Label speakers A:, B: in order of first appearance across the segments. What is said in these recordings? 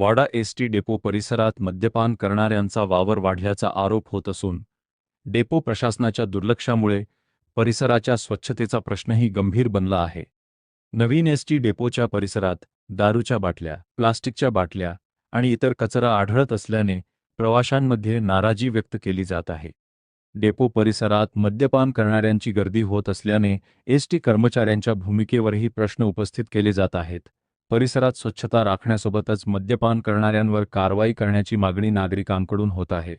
A: वाडा ST depot परिसरात मद्यपान करणाऱ्यांचा वावर वाढल्याचा आरोप होत असून डेपो प्रशासनाच्या दुर्लक्षामुळे परिसराच्या स्वच्छतेचा प्रश्नही गंभीर बनला आहे। नवीन एसटी डेपोच्या परिसरात दारूच्या बाटल्या, प्लास्टिकच्या बाटल्या आणि इतर कचरा आढळत असल्याने प्रवाशांमध्ये नाराजी व्यक्त केली जात आहे। डेपो परिसरात मद्यपान करणाऱ्यांची गर्दी होत असल्याने एसटी कर्मचाऱ्यांच्या भूमिकेवरही प्रश्न उपस्थित केले जात आहेत। परिसरात स्वच्छता राखण्यासोबतच मद्यपान करणाऱ्यांवर कारवाई करण्याची मागणी नागरिकांकडून होत आहे।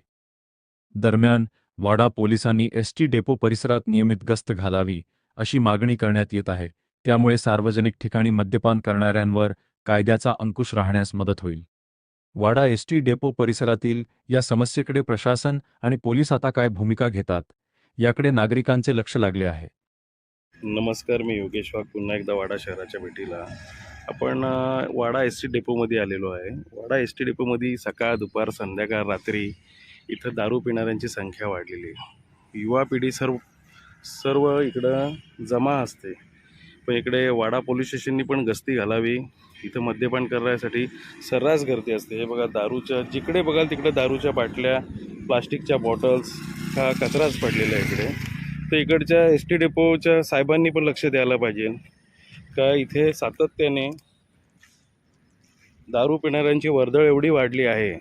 A: दरम्यान वाडा पोलिसांनी एसटी डेपो परिसरात नियमित गस्त घालावी अशी मागणी करण्यात येत आहे। त्यामुळे सार्वजनिक ठिकाणी मद्यपान करणाऱ्यांवर कायद्याचा अंकुश राहण्यास मदत होईल। वाडा एसटी डेपो परिसरातील या समस्येकडे प्रशासन आणि पोलीस आता काय भूमिका घेतात याकडे नागरिकांचे लक्ष लागले आहे।
B: नमस्कार, मी योगेश वाघ पुन्हा एकदा वाडा शहराच्या भेटीला आपण वाडा एस टी डेपोमध्ये आलेलो आहे। वाडा एस टी डेपोमध्ये सकाळ, दुपार, संध्याकाळ, रात्री इथं दारू पिणाऱ्यांची संख्या वाढलेली आहे। युवा पिढी सर्व इकडं जमा असते, पण इकडे वाडा पोलीस स्टेशननी पण गस्ती घालावी। इथं मद्यपान करण्यासाठी सर्रास गर्दी असते। हे बघा, दारूच्या जिकडे बघाल तिकडे दारूच्या बाटल्या, प्लास्टिकच्या बॉटल्स, हा कचराच पडलेला आहे इकडे। तर इकडच्या एस टी डेपोच्या साहेबांनी पण लक्ष द्यायला पाहिजे का इथे सातत्याने दारू पिणाऱ्यांची वर्दळ एवढी वाढली आहे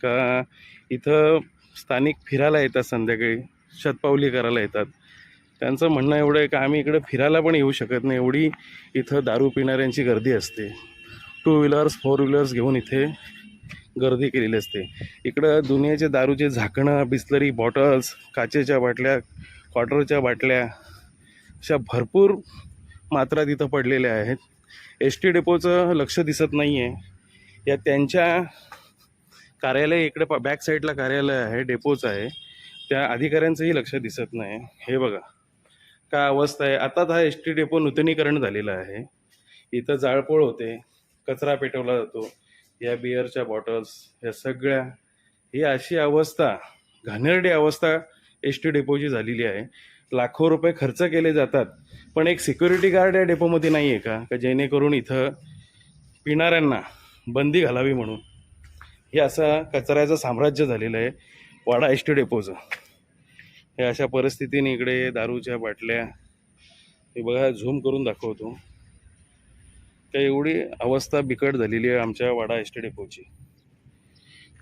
B: का इथं स्थानिक फिरायला येतात, संध्याकाळी शतपावली करायला येतात। त्यांचं म्हणणं एवढं आहे का आम्ही इकडे फिरायला पण येऊ शकत नाही, एवढी इथं दारू पिणाऱ्यांची गर्दी असते। 2 व्हीलर्स 4 व्हीलर्स घेऊन इथे गर्दी केलेली असते। इकडं दुनियाचे दारूचे झाकणं, बिस्लरी बॉटल्स, काचेच्या बाटल्या, क्वार्टरच्या बाटल्या अशा भरपूर मात्रात इथं पडलेल्या आहेत। एस टी डेपोचं लक्ष दिसत नाही आहे। या त्यांच्या कार्यालय इकडे बॅक साईडला कार्यालय आहे, डेपोचं आहे, त्या अधिकाऱ्यांचंही लक्ष दिसत नाही। हे बघा काय अवस्था आहे। आताच हा एस टी डेपो नूतनीकरण झालेला आहे। इथं जाळपोळ होते, कचरा पेटवला जातो, या बिअरच्या बॉटल्स, या सगळ्या, ही अशी अवस्था, घाणेरडी अवस्था एस टी डेपोची झालेली आहे। लाखो रुपये खर्च केले जातात, पण एक सिक्युरिटी गार्ड या डेपोमध्ये नाही आहे का जेणेकरून इथं पिणाऱ्यांना बंदी घालावी म्हणून। हे असं कचऱ्याचं साम्राज्य झालेलं आहे वाडा एस टी डेपोचं। हे अशा परिस्थितीने इकडे दारूच्या बाटल्या, हे बघा झूम करून दाखवतो का एवढी अवस्था बिकट झालेली आहे आमच्या वाडा एस टी डेपोची।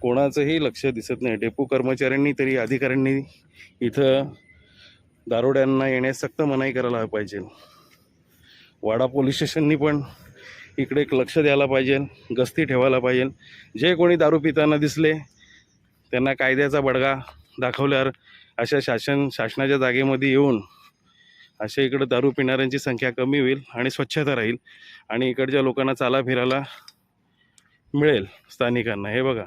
B: कोणाचंही लक्ष दिसत नाही। डेपो कर्मचाऱ्यांनी तरी, अधिकाऱ्यांनी इथं दारुड्यांना येण्यास सक्त मनाई करायला पाहिजे। वाडा पोलीस स्टेशननी पण इकडे एक लक्ष द्यायला पाहिजे, गस्ती ठेवायला पाहिजे। जे कोणी दारू पिताना दिसले त्यांना कायद्याचा बडगा दाखवल्यावर अशा शासनाच्या जागेमध्ये येऊन अशा इकडं दारू पिणाऱ्यांची संख्या कमी होईल आणि स्वच्छता राहील आणि इकडच्या लोकांना चाला फिरायला मिळेल स्थानिकांना। हे बघा,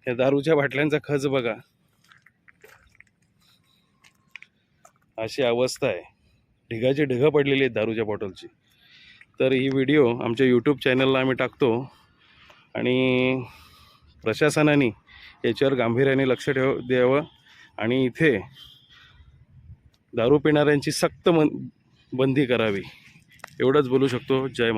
B: या दारूच्या बाटल्यांचा खच बघा, अशी अवस्था आहे। ढिगाची ढिगं पडलेली आहेत दारूच्या बॉटलची। तर ही व्हिडिओ आमच्या यूट्यूब चॅनलला आम्ही टाकतो आणि प्रशासनाने याच्यावर गांभीर्याने लक्ष द्यावं आणि इथे दारू पिणाऱ्यांची सक्त बंदी करावी, एवढंच बोलू शकतो। जय